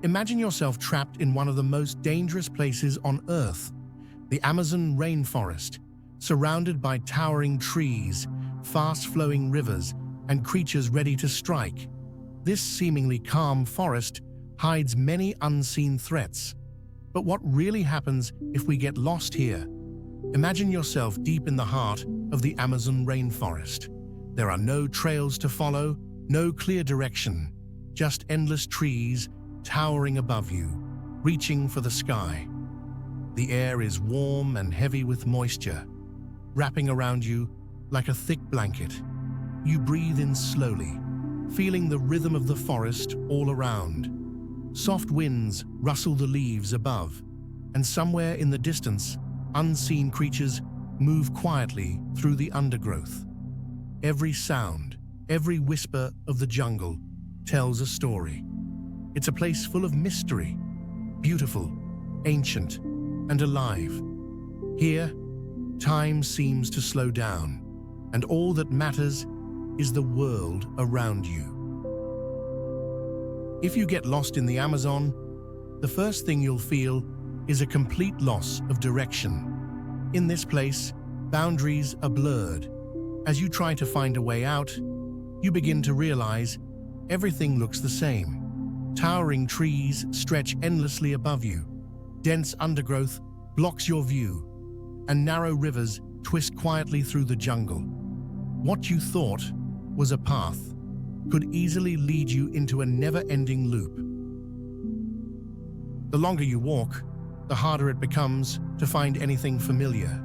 Imagine yourself trapped in one of the most dangerous places on Earth, the Amazon rainforest, surrounded by towering trees, fast-flowing rivers, and creatures ready to strike. This seemingly calm forest hides many unseen threats. But what really happens if we get lost here? Imagine yourself deep in the heart of the Amazon rainforest. There are no trails to follow, no clear direction, just endless trees towering above you, reaching for the sky. The air is warm and heavy with moisture, wrapping around you like a thick blanket. You breathe in slowly, feeling the rhythm of the forest all around. Soft winds rustle the leaves above, and somewhere in the distance, unseen creatures move quietly through the undergrowth. Every sound, every whisper of the jungle tells a story. It's a place full of mystery, beautiful, ancient, and alive. Here, time seems to slow down, and all that matters is the world around you. If you get lost in the Amazon, the first thing you'll feel is a complete loss of direction. In this place, boundaries are blurred. As you try to find a way out, you begin to realize everything looks the same. Towering trees stretch endlessly above you. Dense undergrowth blocks your view, and narrow rivers twist quietly through the jungle. What you thought was a path could easily lead you into a never-ending loop. The longer you walk, the harder it becomes to find anything familiar.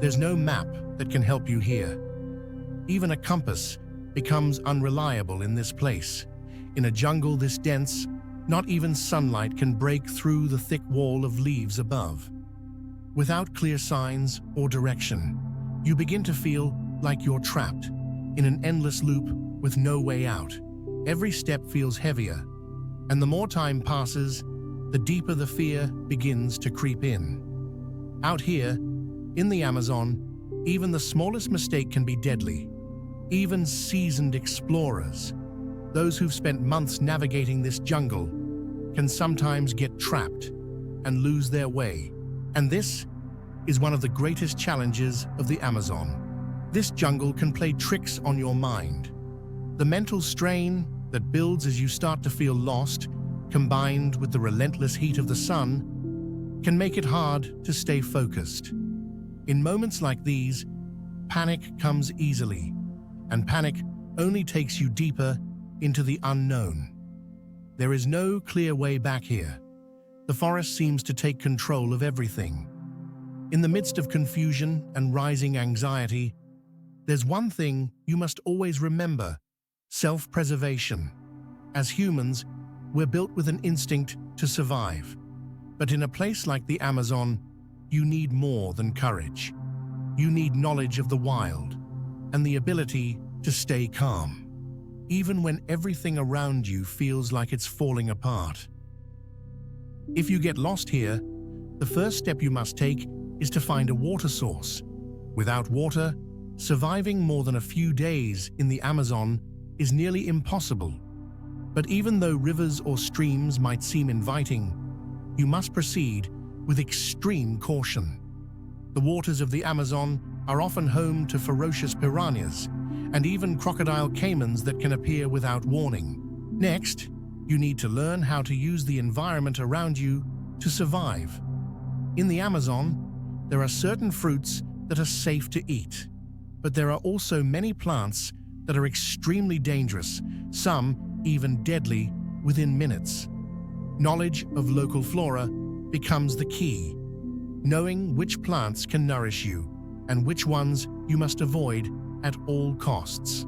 There's no map that can help you here. Even a compass becomes unreliable in this place. In a jungle this dense, not even sunlight can break through the thick wall of leaves above. Without clear signs or direction, you begin to feel like you're trapped in an endless loop with no way out. Every step feels heavier, and the more time passes, the deeper the fear begins to creep in. Out here, in the Amazon, even the smallest mistake can be deadly. Even seasoned explorers, those who've spent months navigating this jungle, can sometimes get trapped and lose their way. And this is one of the greatest challenges of the Amazon. This jungle can play tricks on your mind. The mental strain that builds as you start to feel lost, combined with the relentless heat of the sun, can make it hard to stay focused. In moments like these, panic comes easily, and panic only takes you deeper into the unknown. There is no clear way back here. The forest seems to take control of everything. In the midst of confusion and rising anxiety, there's one thing you must always remember: self-preservation. As humans, we're built with an instinct to survive. But in a place like the Amazon, you need more than courage. You need knowledge of the wild and the ability to stay calm, even when everything around you feels like it's falling apart. If you get lost here, the first step you must take is to find a water source. Without water, surviving more than a few days in the Amazon is nearly impossible. But even though rivers or streams might seem inviting, you must proceed with extreme caution. The waters of the Amazon are often home to ferocious piranhas and even crocodile caimans that can appear without warning. Next, you need to learn how to use the environment around you to survive. In the Amazon, there are certain fruits that are safe to eat, but there are also many plants that are extremely dangerous, some even deadly within minutes. Knowledge of local flora becomes the key. Knowing which plants can nourish you and which ones you must avoid at all costs.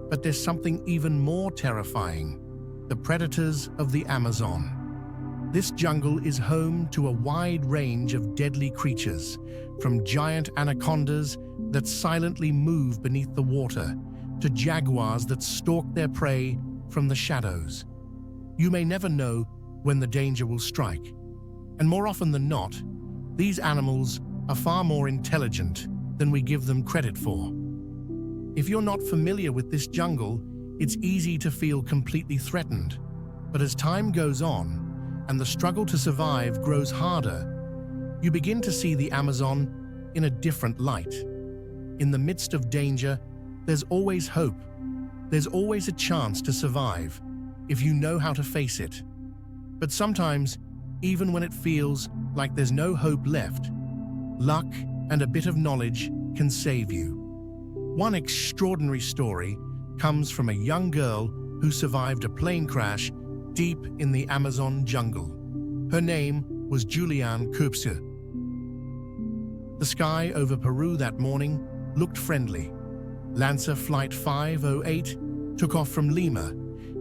But there's something even more terrifying: the predators of the Amazon. This jungle is home to a wide range of deadly creatures, from giant anacondas that silently move beneath the water to jaguars that stalk their prey from the shadows. You may never know when the danger will strike, and more often than not, these animals are far more intelligent than we give them credit for. If you're not familiar with this jungle, it's easy to feel completely threatened. But as time goes on and the struggle to survive grows harder, you begin to see the Amazon in a different light. In the midst of danger, there's always hope. There's always a chance to survive if you know how to face it. But sometimes, even when it feels like there's no hope left, luck and a bit of knowledge can save you. One extraordinary story comes from a young girl who survived a plane crash deep in the Amazon jungle. Her name was Julianne Kupse. The sky over Peru that morning looked friendly. Lancer Flight 508 took off from Lima,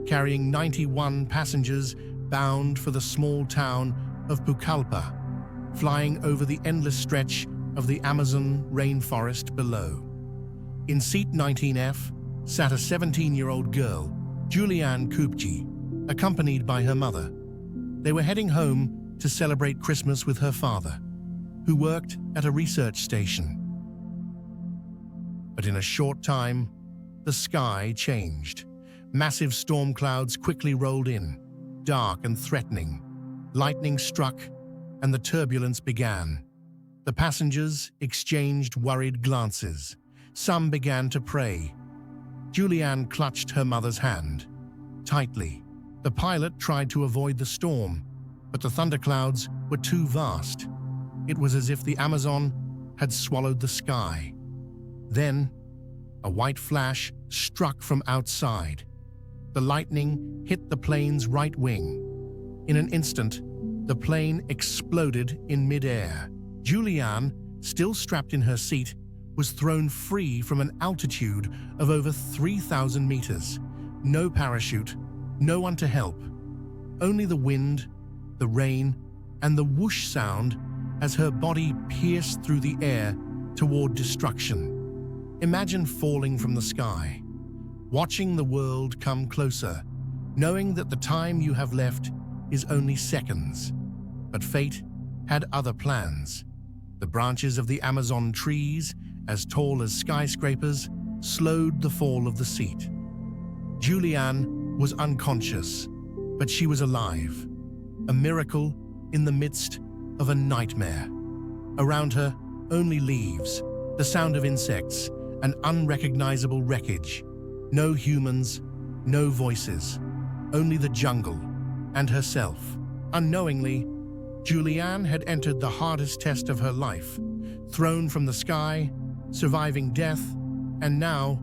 carrying 91 passengers bound for the small town of Pucallpa, flying over the endless stretch of the Amazon rainforest below. In seat 19F sat a 17-year-old girl, Julianne Kupse, accompanied by her mother. They were heading home to celebrate Christmas with her father, who worked at a research station. But in a short time, the sky changed. Massive storm clouds quickly rolled in, dark and threatening. Lightning struck, and the turbulence began. The passengers exchanged worried glances. Some began to pray. Julianne clutched her mother's hand tightly. The pilot tried to avoid the storm, but the thunderclouds were too vast. It was as if the Amazon had swallowed the sky. Then, a white flash struck from outside. The lightning hit the plane's right wing. In an instant, the plane exploded in midair. Julianne, still strapped in her seat, was thrown free from an altitude of over 3,000 meters. No parachute, no one to help. Only the wind, the rain, and the whoosh sound as her body pierced through the air toward destruction. Imagine falling from the sky, watching the world come closer, knowing that the time you have left is only seconds. But fate had other plans. The branches of the Amazon trees, as tall as skyscrapers, slowed the fall of the seat. Julianne was unconscious, but she was alive. A miracle in the midst of a nightmare. Around her, only leaves, the sound of insects, and unrecognizable wreckage. No humans, no voices, only the jungle and herself. Unknowingly, Julianne had entered the hardest test of her life, thrown from the sky, surviving death, and now,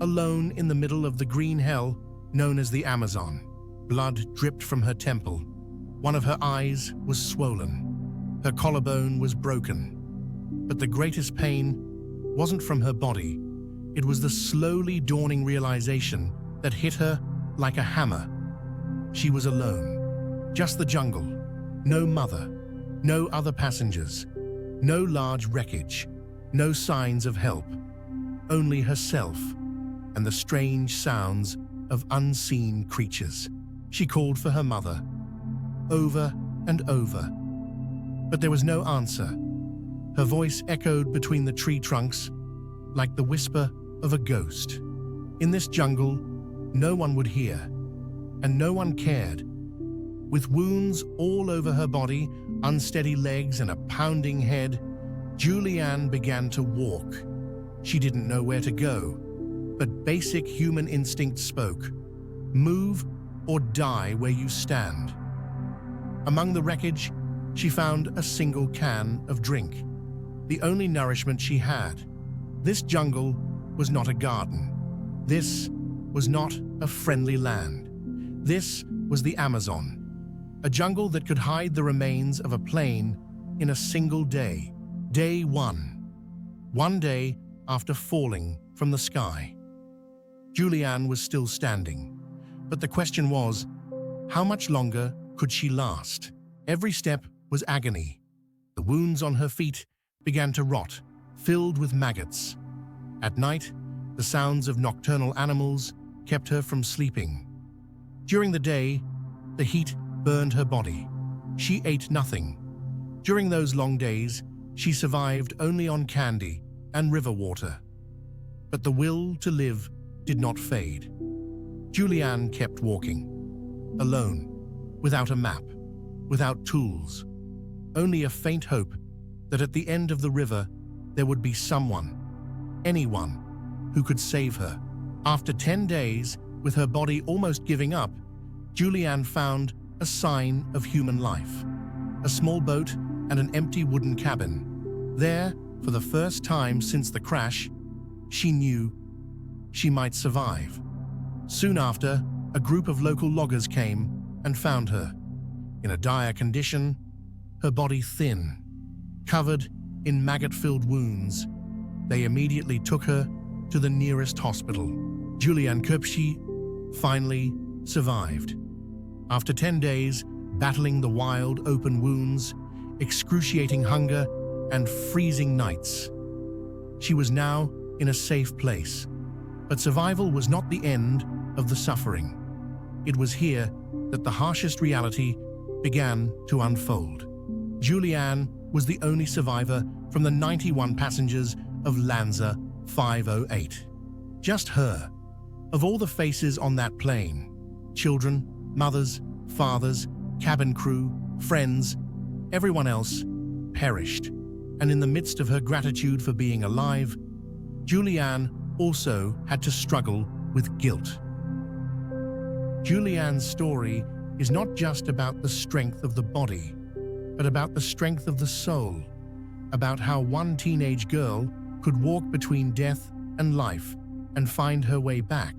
alone in the middle of the green hell known as the Amazon. Blood dripped from her temple. One of her eyes was swollen. Her collarbone was broken. But the greatest pain wasn't from her body. It was the slowly dawning realization that hit her like a hammer. She was alone. Just the jungle. No mother. No other passengers. No large wreckage. No signs of help. Only herself and the strange sounds of unseen creatures. She called for her mother, over and over. But there was no answer. Her voice echoed between the tree trunks like the whisper of a ghost. In this jungle, no one would hear, and no one cared. With wounds all over her body, unsteady legs, and a pounding head, Julianne began to walk. She didn't know where to go, but basic human instinct spoke. Move or die where you stand. Among the wreckage, she found a single can of drink, the only nourishment she had. This jungle was not a garden. This was not a friendly land. This was the Amazon, a jungle that could hide the remains of a plane in a single day. Day one. One day after falling from the sky. Julianne was still standing, but the question was, how much longer could she last? Every step was agony. The wounds on her feet began to rot, filled with maggots. At night, the sounds of nocturnal animals kept her from sleeping. During the day, the heat burned her body. She ate nothing. During those long days, she survived only on candy and river water. But the will to live did not fade. Julianne kept walking. alone, without a map, without tools. Only a faint hope that at the end of the river there would be someone, anyone, who could save her. After 10 days, with her body almost giving up, Julianne found a sign of human life. A small boat and an empty wooden cabin. There, for the first time since the crash, she knew she might survive. Soon after, a group of local loggers came and found her, in a dire condition, her body thin, covered in maggot-filled wounds. They immediately took her to the nearest hospital. Julianne Köpschi finally survived. After 10 days, battling the wild, open wounds, excruciating hunger, and freezing nights, she was now in a safe place. But survival was not the end of the suffering. It was here that the harshest reality began to unfold. Julianne was the only survivor from the 91 passengers of Lanza 508. Just her. Of all the faces on that plane, children, mothers, fathers, cabin crew, friends, everyone else perished. And in the midst of her gratitude for being alive, Julianne also had to struggle with guilt. Julianne's story is not just about the strength of the body, but about the strength of the soul, about how one teenage girl could walk between death and life and find her way back.